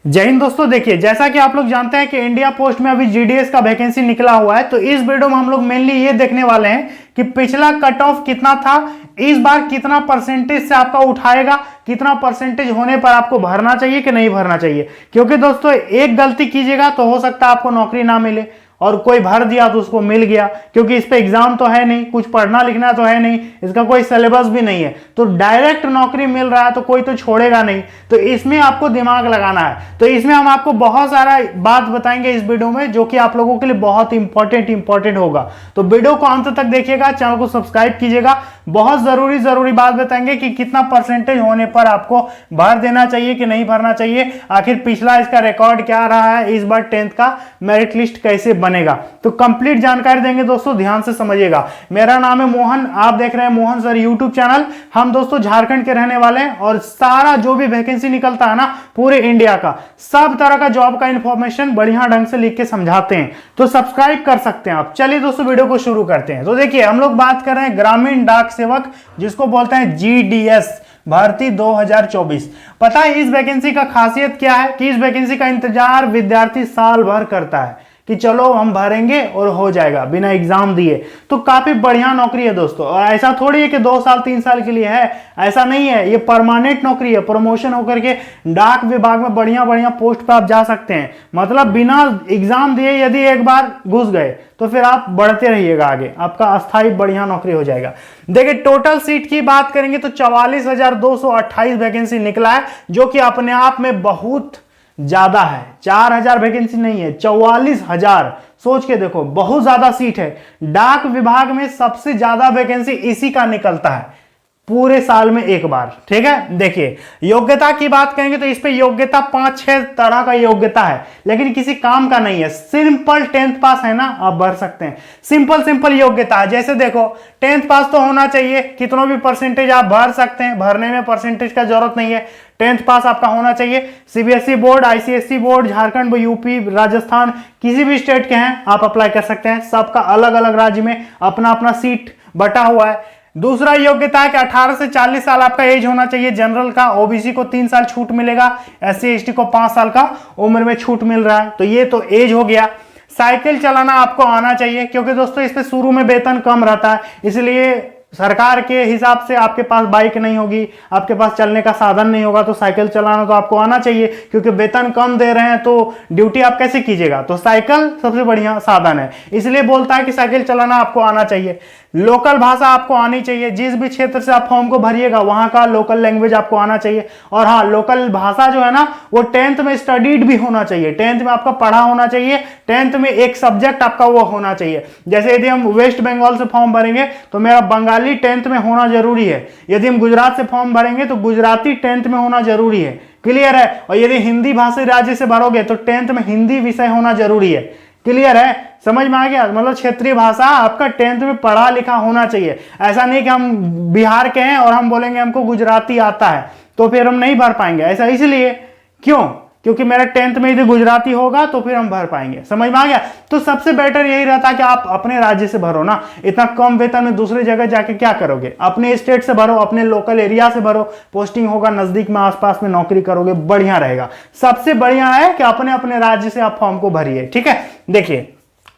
जय हिंद दोस्तों। देखिए, जैसा कि आप लोग जानते हैं कि इंडिया पोस्ट में अभी जीडीएस का वैकेंसी निकला हुआ है, तो इस वीडियो में हम लोग मेनली ये देखने वाले हैं कि पिछला कट ऑफ कितना था, इस बार कितना परसेंटेज से आपका उठाएगा, कितना परसेंटेज होने पर आपको भरना चाहिए कि नहीं भरना चाहिए। क्योंकि दोस्तों एक गलती कीजिएगा तो हो सकता है आपको नौकरी ना मिले, और कोई भर दिया तो उसको मिल गया, क्योंकि इस पे एग्जाम तो है नहीं, कुछ पढ़ना लिखना तो है नहीं, इसका कोई सिलेबस भी नहीं है, तो डायरेक्ट नौकरी मिल रहा है तो कोई तो छोड़ेगा नहीं। तो इसमें आपको दिमाग लगाना है। तो इसमें हम आपको बहुत सारा बात बताएंगे इस वीडियो में, जो कि आप लोगों के लिए बहुत इंपॉर्टेंट होगा। तो वीडियो को अंत तक देखिएगा, चैनल को सब्सक्राइब कीजिएगा। बहुत जरूरी बात बताएंगे कि कितना परसेंटेज होने पर आपको भर देना चाहिए कि नहीं भरना चाहिए, आखिर पिछला इसका रिकॉर्ड क्या रहा है, इस बार 10th का मेरिट लिस्ट कैसे बनेगा। तो कंप्लीट जानकारी देंगे दोस्तों, ध्यान से समझिएगा। मेरा नाम है मोहन, आप देख रहे हैं मोहन सर यूट्यूब चैनल। हम दोस्तों झारखंड के रहने वाले हैं, और सारा जो भी वैकेंसी निकलता है ना पूरे इंडिया का, सब तरह का जॉब का इंफॉर्मेशन बढ़िया ढंग से लिख के समझाते हैं, तो सब्सक्राइब कर सकते हैं आप। चलिए दोस्तों वीडियो को शुरू करते हैं। तो देखिए, हम लोग बात कर रहे हैं ग्रामीण डाक सेवक, जिसको बोलते हैं जीडीएस भर्ती 2024। पता है इस वैकेंसी का खासियत क्या है कि इस वैकेंसी का इंतजार विद्यार्थी साल भर करता है कि चलो हम भरेंगे और हो जाएगा बिना एग्जाम दिए। तो काफी बढ़िया नौकरी है दोस्तों, और ऐसा थोड़ी है कि 2 साल 3 साल के लिए है, ऐसा नहीं है। ये परमानेंट नौकरी है, प्रमोशन होकर के डाक विभाग में बढ़िया पोस्ट पे आप जा सकते हैं। मतलब बिना एग्जाम दिए यदि एक बार घुस गए तो फिर आप बढ़ते रहिएगा आगे, आपका अस्थायी बढ़िया नौकरी हो जाएगा। देखिए, टोटल सीट की बात करेंगे तो 44,228 वैकेंसी निकला है, जो कि अपने आप में बहुत ज्यादा है। 4,000 वैकेंसी नहीं है, 44,000। सोच के देखो, बहुत ज्यादा सीट है। डाक विभाग में सबसे ज्यादा वैकेंसी इसी का निकलता है पूरे साल में एक बार। ठीक है, देखिए योग्यता की बात करेंगे तो इस पे योग्यता 5-6 तरह का योग्यता है, लेकिन किसी काम का नहीं है। सिंपल 10th पास है ना, आप भर सकते हैं। सिंपल योग्यता है, जैसे देखो 10th पास तो होना चाहिए, कितनों भी परसेंटेज आप भर सकते हैं, भरने में परसेंटेज का जरूरत नहीं है। 10th पास आपका होना चाहिए। CBSE board, ICSE board, Jharkhand, UP, Rajasthan, किसी भी स्टेट के हैं आप अप्लाई कर सकते हैं। सबका अलग अलग राज्य में अपना अपना सीट बटा हुआ है। दूसरा योग्यता है कि 18 से 40 साल आपका एज होना चाहिए। जनरल का, ओबीसी को 3 साल छूट मिलेगा, एससी एसटी को 5 साल का उम्र में छूट मिल रहा है। तो ये तो एज हो गया। साइकिल चलाना आपको आना चाहिए, क्योंकि दोस्तों इस पे शुरू में वेतन कम रहता है, इसलिए सरकार के हिसाब से आपके पास बाइक नहीं होगी, आपके पास चलने का साधन नहीं होगा, तो साइकिल चलाना तो आपको आना चाहिए। क्योंकि वेतन कम दे रहे हैं तो ड्यूटी आप कैसे कीजिएगा, तो साइकिल सबसे बढ़िया साधन है, इसलिए बोलता है कि साइकिल चलाना आपको आना चाहिए। लोकल भाषा आपको आनी चाहिए, जिस भी क्षेत्र से आप फॉर्म को भरिएगा वहां का लोकल लैंग्वेज आपको आना चाहिए। और हाँ, लोकल भाषा जो है ना वो 10th में स्टडीड भी होना चाहिए, 10th में आपका पढ़ा होना चाहिए, 10th में एक सब्जेक्ट आपका वो होना चाहिए। जैसे यदि हम वेस्ट बंगाल से फॉर्म भरेंगे तो मेरा बंगाली 10th में होना जरूरी है। यदि हम गुजरात से फॉर्म भरेंगे तो गुजराती 10th में होना जरूरी है। क्लियर है। और यदि हिंदी भाषी राज्य से भरोगे तो 10th में हिंदी विषय होना जरूरी है। क्लियर है, समझ में आ गया। मतलब क्षेत्रीय भाषा आपका 10th में पढ़ा लिखा होना चाहिए। ऐसा नहीं कि हम बिहार के हैं और हम बोलेंगे हमको गुजराती आता है तो फिर हम नहीं भर पाएंगे। ऐसा इसलिए क्यों, क्योंकि मेरा 10th में यदि गुजराती होगा तो फिर हम भर पाएंगे। समझ में आ गया। तो सबसे बेटर यही रहता है कि आप अपने राज्य से भरो ना। इतना कम वेतन में दूसरी जगह जाके क्या करोगे, अपने स्टेट से भरो, अपने लोकल एरिया से भरो, पोस्टिंग होगा नजदीक में, आसपास में नौकरी करोगे, बढ़िया रहेगा। सबसे बढ़िया है कि अपने अपने राज्य से आप फॉर्म को भरिए। ठीक है, देखिए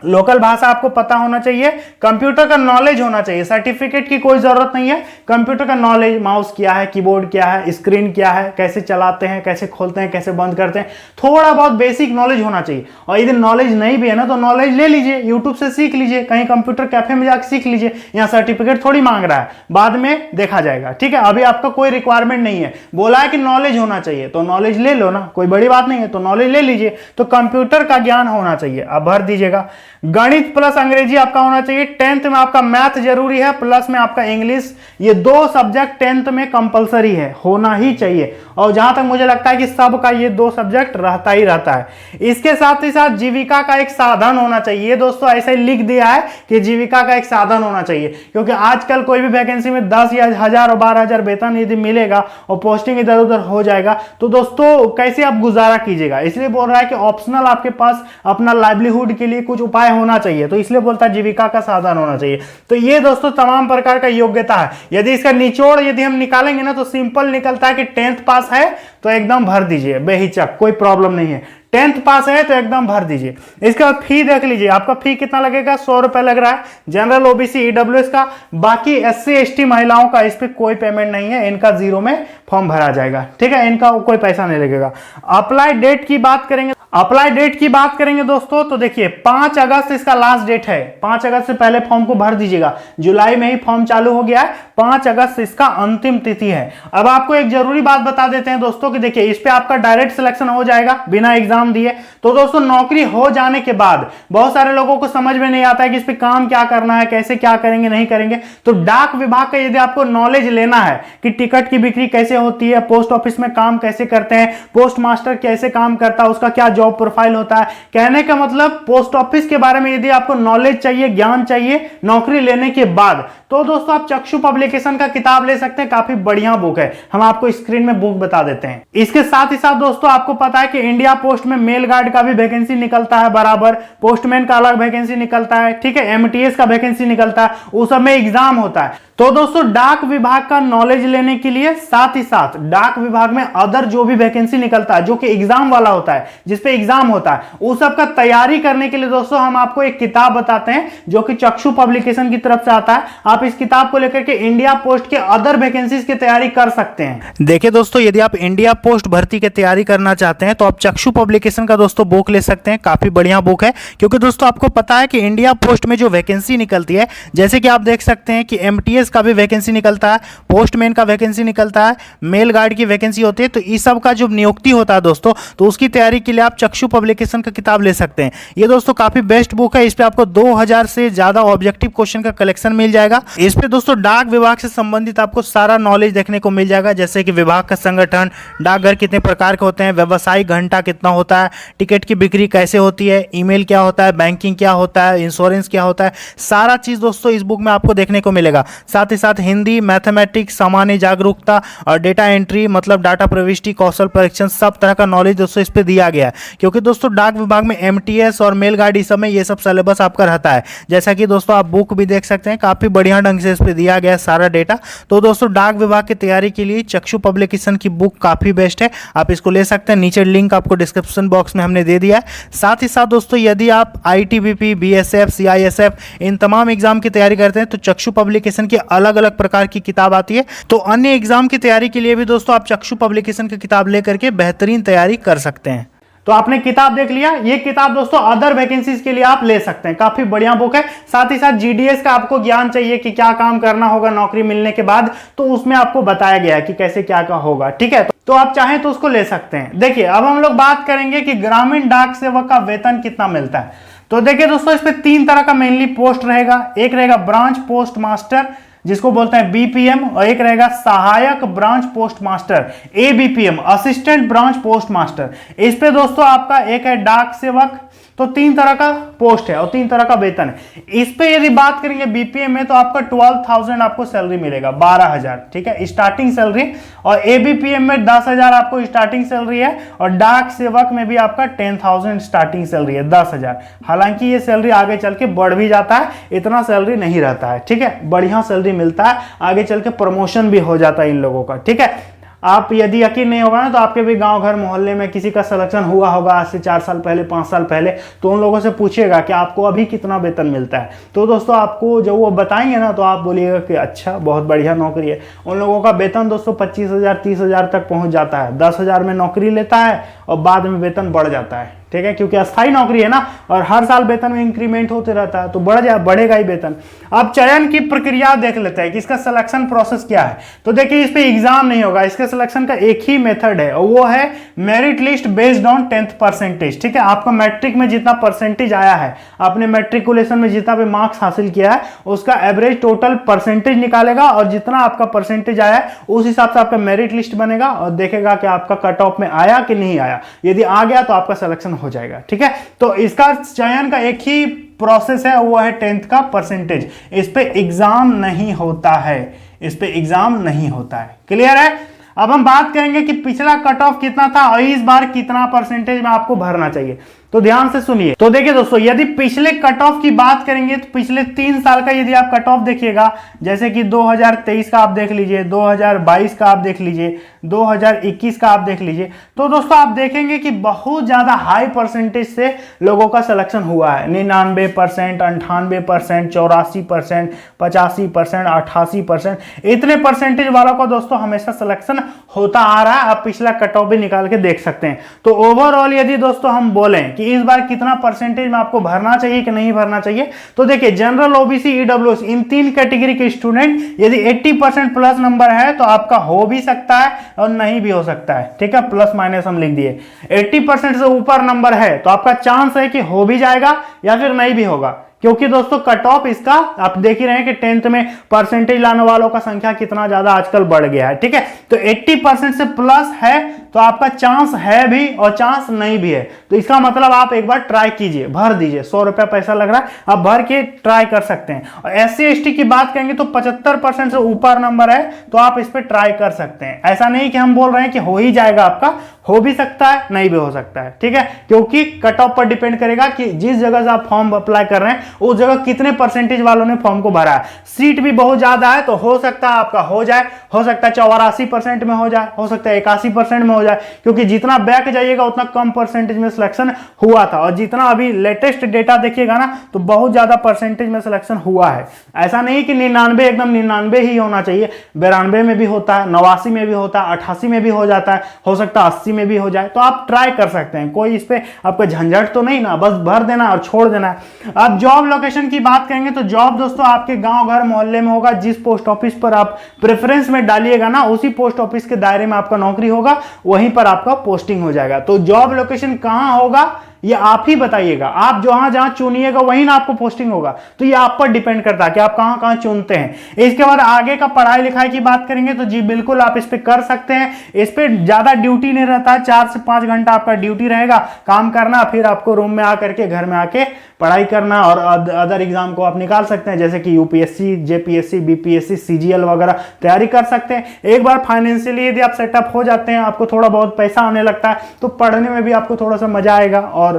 लोकल भाषा आपको पता होना चाहिए, कंप्यूटर का नॉलेज होना चाहिए, सर्टिफिकेट की कोई जरूरत नहीं है। कंप्यूटर का नॉलेज, माउस क्या है, कीबोर्ड क्या है, स्क्रीन क्या है, कैसे चलाते हैं, कैसे खोलते हैं, कैसे बंद करते हैं, थोड़ा बहुत बेसिक नॉलेज होना चाहिए। और यदि नॉलेज नहीं भी है ना तो नॉलेज ले लीजिए, यूट्यूब से सीख लीजिए, कहीं कंप्यूटर कैफे में जाकर सीख लीजिए। यहाँ सर्टिफिकेट थोड़ी मांग रहा है, बाद में देखा जाएगा। ठीक है, अभी आपका कोई रिक्वायरमेंट नहीं है, बोला है कि नॉलेज होना चाहिए तो नॉलेज ले लो ना, कोई बड़ी बात नहीं है, तो नॉलेज ले लीजिए। तो कंप्यूटर का ज्ञान होना चाहिए, आप भर दीजिएगा। गणित प्लस अंग्रेजी आपका होना चाहिए। 10th में आपका मैथ जरूरी है, प्लस में आपका इंग्लिश, ये 2 सब्जेक्ट 10th में कंपलसरी है, होना ही चाहिए। और जहां तक मुझे लगता है कि सबका ये 2 सब्जेक्ट रहता ही रहता है। इसके साथ ही साथ जीविका का एक साधन होना चाहिए। दोस्तों ऐसे ही लिख दिया है कि जीविका का एक साधन होना चाहिए, क्योंकि आजकल कोई भी वैकेंसी में 10 या 1000 और 12,000 वेतन यदि मिलेगा और पोस्टिंग इधर उधर हो जाएगा तो दोस्तों कैसे आप गुजारा कीजिएगा। इसलिए बोल रहा है कि ऑप्शनल आपके पास अपना लाइवलीहुड के लिए कुछ उपाय होना चाहिए, तो इसलिए बोलता है जीविका का साधन होना चाहिए। तो ये दोस्तों तमाम प्रकार का योग्यता है। यदि इसका निचोड़ यदि हम निकालेंगे ना तो सिंपल निकलता है कि 10th पास है तो एकदम भर दीजिए बेहिचक, कोई प्रॉब्लम नहीं है। 10th पास है तो एकदम भर दीजिए। इसके बाद फी देख लीजिए, आपका फी कितना लगेगा, 100 रुपए लग रहा है जनरल ओबीसी ईडब्ल्यूएस का। बाकी एससी एसटी महिलाओं का इस पे कोई पेमेंट नहीं है, इनका जीरो में फॉर्म भरा जाएगा, ठीक है, इनका कोई पैसा नहीं लगेगा। अप्लाई डेट की बात करेंगे, अप्लाई डेट की बात करेंगे दोस्तों तो देखिए 5 अगस्त इसका लास्ट डेट है। 5 अगस्त से पहले फॉर्म को भर दीजिएगा। जुलाई में ही फॉर्म चालू हो गया है, 5 अगस्त इसका अंतिम तिथि है। अब आपको एक जरूरी बात बता देते हैं दोस्तों कि देखिए इस पे आपका डायरेक्ट सिलेक्शन हो जाएगा बिना एग्जाम दिए। तो दोस्तों नौकरी हो जाने के बाद बहुत सारे लोगों को समझ में नहीं आता है कि इस पे काम क्या करना है, कैसे क्या करेंगे नहीं करेंगे। तो डाक विभाग का यदि आपको नॉलेज लेना है कि टिकट की बिक्री कैसे होती है, पोस्ट ऑफिस में काम कैसे करते हैं, पोस्ट मास्टर कैसे काम करता है, उसका क्या जॉब प्रोफाइल होता है, कहने का मतलब पोस्ट ऑफिस के बारे में यदि आपको नॉलेज चाहिए, ज्ञान चाहिए नौकरी लेने के बाद, तो दोस्तों आप चक्षु पब्लिकेशन का किताब ले सकते हैं। काफी बढ़िया बुक है, हम आपको स्क्रीन में बुक बता देते हैं। इसके साथ ही साथ दोस्तों आपको पता है कि इंडिया पोस्ट में मेल गार्ड का भी वैकेंसी निकलता है बराबर, पोस्टमैन का अलग वैकेंसी निकलता है, ठीक है, एमटीएस का वैकेंसी निकलता है, उस सब में एग्जाम होता है। तो दोस्तों डाक विभाग का नॉलेज लेने के लिए साथ ही साथ डाक विभाग में अदर जो भी वैकेंसी निकलता है जो कि एग्जाम वाला होता है, जिसपे एग्जाम होता है, उस सब का तैयारी करने के लिए दोस्तों हम आपको एक किताब बताते हैं जो कि चक्षु पब्लिकेशन की तरफ से आता है। आप इस किताब को लेकर के इंडिया पोस्ट के अदर वैकेंसीज की तैयारी कर सकते हैं। देखिए दोस्तों यदि आप इंडिया पोस्ट भर्ती की तैयारी करना चाहते हैं तो आप चक्षु पब्लिकेशन का दोस्तों बुक ले सकते हैं। काफी बढ़िया बुक है, क्योंकि दोस्तों आपको पता है कि इंडिया पोस्ट में जो वैकेंसी निकलती है, जैसे कि आप देख सकते हैं कि एमटीएस का भी वैकेंसी निकलता है, पोस्टमैन का वैकेंसी निकलता है, मेल गार्ड की वैकेंसी होती है। तो इस सब का जो नियुक्ति होता है दोस्तों, तो उसकी तैयारी के लिए आप चक्षु पब्लिकेशन का किताब ले सकते हैं। ये दोस्तों काफी बेस्ट बुक है, इस पे आपको 2000 से ज्यादा ऑब्जेक्टिव क्वेश्चन का कलेक्शन मिल जाएगा। इस पे दोस्तों डाक विभाग से संबंधित आपको सारा नॉलेज देखने को मिल जाएगा, जैसे कि विभाग का संगठन, डाकघर कितने प्रकार के होते हैं, व्यवसायिक घंटा कितना होता है, टिकट की बिक्री कैसे होती है, ईमेल क्या होता है, बैंकिंग क्या होता है, इंश्योरेंस क्या होता है, सारा चीज दोस्तों इस बुक में आपको देखने को मिलेगा। साथ ही साथ हिंदी, मैथमेटिक्स, सामान्य जागरूकता और डेटा एंट्री मतलब डाटा प्रविष्टि, कौशल परीक्षण, सब तरह का नॉलेज दोस्तों इस पे दिया गया है। क्योंकि दोस्तों डाक विभाग में एमटीएस और मेल गार्ड इस समय ये सब सिलेबस आपका रहता है। जैसा कि दोस्तों आप बुक भी देख सकते हैं, काफी बढ़िया ढंग से इस पे दिया गया है सारा डेटा। तो दोस्तों डाक विभाग की तैयारी के लिए चक्षु पब्लिकेशन की बुक काफी बेस्ट है, आप इसको ले सकते हैं। नीचे लिंक आपको डिस्क्रिप्शन बॉक्स में हमने दे दिया है। साथ ही साथ दोस्तों यदि आप आईटीबीपी, बीएसएफ, सीआईएसएफ इन तमाम एग्जाम की तैयारी करते हैं तो चक्षु पब्लिकेशन की अलग अलग प्रकार की किताब आती है। तो अन्य एग्जाम की तैयारी के लिए भी दोस्तों आप चक्षु पब्लिकेशन की किताब लेकर के बेहतरीन तैयारी कर सकते हैं। तो आपने किताब देख लिया, ये किताब दोस्तों अदर वैकेंसीज के लिए आप ले सकते हैं, काफी बढ़िया बुक है। साथ ही साथ जीडीएस का आपको ज्ञान चाहिए कि क्या काम करना होगा नौकरी मिलने के बाद, तो उसमें आपको बताया गया है कि कैसे क्या क्या होगा, ठीक है। तो आप चाहें तो उसको ले सकते हैं। देखिए अब हम लोग बात करेंगे कि ग्रामीण डाक सेवक का वेतन कितना मिलता है। तो देखिए दोस्तों इस पे 3 तरह का मेनली पोस्ट रहेगा। एक रहेगा ब्रांच पोस्ट मास्टर जिसको बोलते हैं बीपीएम, और एक रहेगा सहायक branch post master ABPM, assistant branch post master. इस पे दोस्तों आपका एक है डाक सेवक, तो 3 तरह का पोस्ट है और 3 तरह का वेतन है। इस पे यदि बात करेंगे बीपीएम में तो आपका 12,000 आपको सैलरी मिलेगा, 12,000, ठीक है, स्टार्टिंग सैलरी। और एबीपीएम में 10,000 आपको स्टार्टिंग सैलरी है, और डाक सेवक में भी आपका 10,000 स्टार्टिंग सैलरी है, 10,000। हालांकि ये सैलरी आगे चल के बढ़ भी जाता है, इतना सैलरी नहीं रहता है, ठीक है, बढ़िया सैलरी मिलता है, आगे चल के प्रमोशन भी हो जाता है इन लोगों का, ठीक है। आप यदि यकीन नहीं होगा ना तो आपके भी गांव घर मोहल्ले में किसी का सिलेक्शन हुआ होगा आज से 4 साल पहले, 5 साल पहले, तो उन लोगों से पूछिएगा कि आपको अभी कितना वेतन मिलता है। तो दोस्तों आपको जब वो बताएंगे ना तो आप बोलिएगा कि अच्छा बहुत बढ़िया नौकरी है। उन लोगों का वेतन दोस्तों 25,000 30,000 तक पहुंच जाता है। 10,000 में नौकरी लेता है और बाद में वेतन बढ़ जाता है, ठीक है, क्योंकि अस्थायी नौकरी है ना, और हर साल वेतन में इंक्रीमेंट होते रहता है तो बढ़ेगा ही वेतन। अब चयन की प्रक्रिया देख लेते हैं कि इसका सिलेक्शन प्रोसेस क्या है। तो देखिए इस पे एग्जाम नहीं होगा, इसके सिलेक्शन का एक ही मेथड है और वो है merit list based on 10th percentage, ठीक है। आपका मैट्रिक में जितना परसेंटेज आया है, आपने मैट्रिकुलेशन में जितना भी मार्क्स हासिल किया है, उसका एवरेज टोटल परसेंटेज निकालेगा और जितना आपका परसेंटेज आया है उस हिसाब से आपका मेरिट लिस्ट बनेगा और देखेगा कि आपका कट ऑफ में आया कि नहीं आया। यदि आ गया तो आपका सिलेक्शन हो जाएगा, ठीक है। तो इसका चयन का एक ही प्रोसेस है, वो है 10th का परसेंटेज। इस पे एग्जाम नहीं होता है, इस पे एग्जाम नहीं होता है, क्लियर है। अब हम बात करेंगे कि पिछला कट ऑफ कितना था और इस बार कितना परसेंटेज में आपको भरना चाहिए। तो तो ध्यान से सुनिए। तो देखिए दोस्तों, यदि पिछले कट ऑफ की बात करेंगे तो पिछले 3 साल का यदि आप कट ऑफ देखिएगा, जैसे कि 2023 का आप देख लीजिए, 2022 का आप देख लीजिए, 2021 का आप देख लीजिए, तो दोस्तों आप देखेंगे कि बहुत ज्यादा हाई परसेंटेज से लोगों का सिलेक्शन हुआ है। 99%, 98%, 84%, 85%, 88%, इतने परसेंटेज वालों का दोस्तों हमेशा सिलेक्शन होता आ रहा है। आप पिछला कट ऑफ भी निकाल के देख सकते हैं। तो ओवरऑल यदि दोस्तों हम बोलें कि इस बार कितना परसेंटेज में आपको भरना चाहिए कि नहीं भरना चाहिए, तो देखिए जनरल, ओबीसी, ईडब्ल्यूएस, इन 3 कैटेगरी के स्टूडेंट यदि 80% प्लस नंबर है तो आपका हो भी सकता है और नहीं भी हो सकता है। ठीक है, प्लस माइनस हम लिख दिए। 80% से ऊपर नंबर है तो आपका चांस है कि हो भी जाएगा या फिर नहीं भी होगा, क्योंकि दोस्तों कट ऑफ इसका आप देख ही रहे हैं कि 10th में परसेंटेज लाने वालों का संख्या कितना ज्यादा आजकल बढ़ गया है। ठीक है, तो 80% से प्लस है तो आपका चांस है भी और चांस नहीं भी है। तो इसका मतलब आप एक बार ट्राई कीजिए, भर दीजिए। 100 रुपया पैसा लग रहा है, आप भर के ट्राई कर सकते हैं। और SC ST की बात करेंगे तो 75% से ऊपर नंबर है तो आप इस पर ट्राई कर सकते हैं। ऐसा नहीं कि हम बोल रहे हैं कि हो ही जाएगा, आपका हो भी सकता है, नहीं भी हो सकता है। ठीक है, क्योंकि कट ऑफ पर डिपेंड करेगा कि जिस जगह से आप फॉर्म अप्लाई कर रहे हैं उस जगह कितने परसेंटेज वालों ने फॉर्म को भरा है। सीट भी बहुत ज्यादा है तो हो सकता है आपका हो जाए, हो सकता है 84% में हो जाए, हो सकता है 81% में हो जाए, क्योंकि जितना बैक जाइएगा उतना कम परसेंटेज में सिलेक्शन हुआ था। और जितना अभी लेटेस्ट डेटा देखिएगा ना तो बहुत ज्यादा परसेंटेज में सिलेक्शन हुआ है। ऐसा नहीं कि 99 एकदम 99 ही होना चाहिए, 92 में भी होता है, 89 में भी होता है, 88 में भी हो जाता है, हो सकता है 80 में भी हो जाए। तो आप ट्राई कर सकते हैं, कोई इस पे आपका झंझट तो नहीं ना, बस भर देना और छोड़ देना है। अब जॉब लोकेशन की बात करेंगे तो जॉब दोस्तों आपके गांव घर मोहल्ले में होगा। जिस पोस्ट ऑफिस पर आप प्रेफरेंस में डालिएगा ना उसी पोस्ट ऑफिस के दायरे में आपका नौकरी होगा, वहीं पर आपका पोस्टिंग हो जाएगा। तो जॉब लोकेशन कहां होगा ये आप ही बताइएगा। आप जहां जहां चुनिएगा वहीं ना आपको पोस्टिंग होगा। तो ये आप पर डिपेंड करता है कि आप कहां कहां चुनते हैं। इसके बाद आगे का पढ़ाई लिखाई की बात करेंगे तो जी बिल्कुल आप इस पे कर सकते हैं। इस पे ज्यादा ड्यूटी नहीं रहता है, 4 से 5 घंटा आपका ड्यूटी रहेगा, काम करना, फिर आपको रूम में आकर के घर में आके पढ़ाई करना और अदर एग्जाम को आप निकाल सकते हैं, जैसे कि यूपीएससी, जेपीएससी, बीपीएससी, सीजीएल वगैरह तैयारी कर सकते हैं। एक बार फाइनेंशियली यदि आप सेटअप हो जाते हैं, आपको थोड़ा बहुत पैसा आने लगता है तो पढ़ने में भी आपको थोड़ा सा मजा आएगा और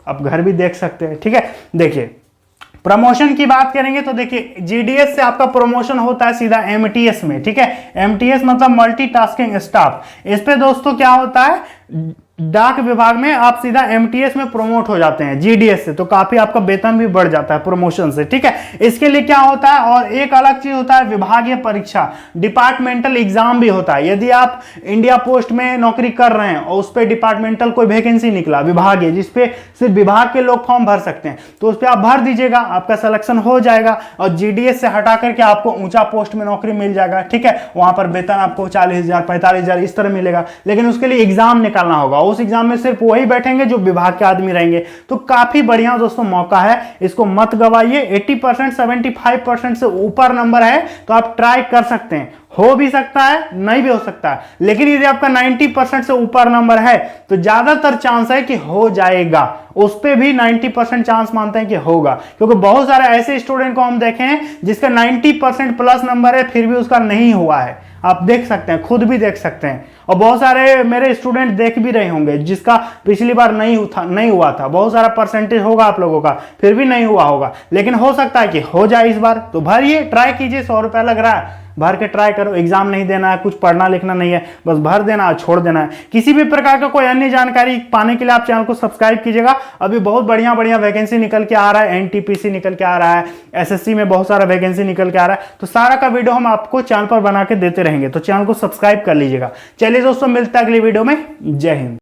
आप घर भी देख सकते हैं। ठीक है, देखिए प्रमोशन की बात करेंगे तो देखिए जीडीएस से आपका प्रमोशन होता है सीधा एमटीएस में। ठीक है, एमटीएस मतलब मल्टीटास्किंग स्टाफ। इस पे दोस्तों क्या होता है, डाक विभाग में आप सीधा एमटीएस में प्रमोट हो जाते हैं जीडीएस से, तो काफी आपका वेतन भी बढ़ जाता है प्रमोशन से। ठीक है, इसके लिए क्या होता है, और एक अलग चीज होता है विभागीय परीक्षा, डिपार्टमेंटल एग्जाम भी होता है। यदि आप इंडिया पोस्ट में नौकरी कर रहे हैं और उस पर डिपार्टमेंटल कोई वैकेंसी निकला विभागीय, जिसपे सिर्फ विभाग के लोग फॉर्म भर सकते हैं, तो उस पर आप भर दीजिएगा, आपका सिलेक्शन हो जाएगा और जीडीएस से हटा करके आपको ऊंचा पोस्ट में नौकरी मिल जाएगा। ठीक है, वहां पर वेतन आपको 40,000, 45,000 इस तरह मिलेगा, लेकिन उसके लिए एग्जाम निकालना होगा। उस एग्जाम में सिर्फ वही बैठेंगे जो विभाग के आदमी रहेंगे। तो काफी बढ़िया दोस्तों मौका है, इसको मत गवाइए। 80%, 75% से ऊपर नंबर है तो आप ट्राई कर सकते हैं। हो भी सकता है, नहीं भी हो सकता है, लेकिन यदि आपका 90% से ऊपर नंबर है तो ज्यादातर चांस है कि हो जाएगा। उस पे भी 90% चांस मानते हैं कि होगा, क्योंकि बहुत सारे ऐसे स्टूडेंट को हम देखे हैं जिसका 90% प्लस नंबर है फिर भी उसका नहीं हुआ है। आप देख सकते हैं, खुद भी देख सकते हैं, और बहुत सारे मेरे स्टूडेंट देख भी रहे होंगे जिसका पिछली बार नहीं हुआ था। बहुत सारा परसेंटेज होगा आप लोगों का, फिर भी नहीं हुआ होगा, लेकिन हो सकता है कि हो जाए इस बार। तो भरिए, ट्राई कीजिए, 100 रुपया लग रहा है, भर के ट्राई करो। एग्जाम नहीं देना है, कुछ पढ़ना लिखना नहीं है, बस भर देना और छोड़ देना है। किसी भी प्रकार का कोई अन्य जानकारी पाने के लिए आप चैनल को सब्सक्राइब कीजिएगा। अभी बहुत बढ़िया बढ़िया वैकेंसी निकल के आ रहा है, एनटीपीसी निकल के आ रहा है, एसएससी में बहुत सारा वैकेंसी निकल के आ रहा है, तो सारा का वीडियो हम आपको चैनल पर बना के देते रहेंगे, तो चैनल को सब्सक्राइब कर लीजिएगा। चलिए दोस्तों, मिलता है अगली वीडियो में। जय हिंद।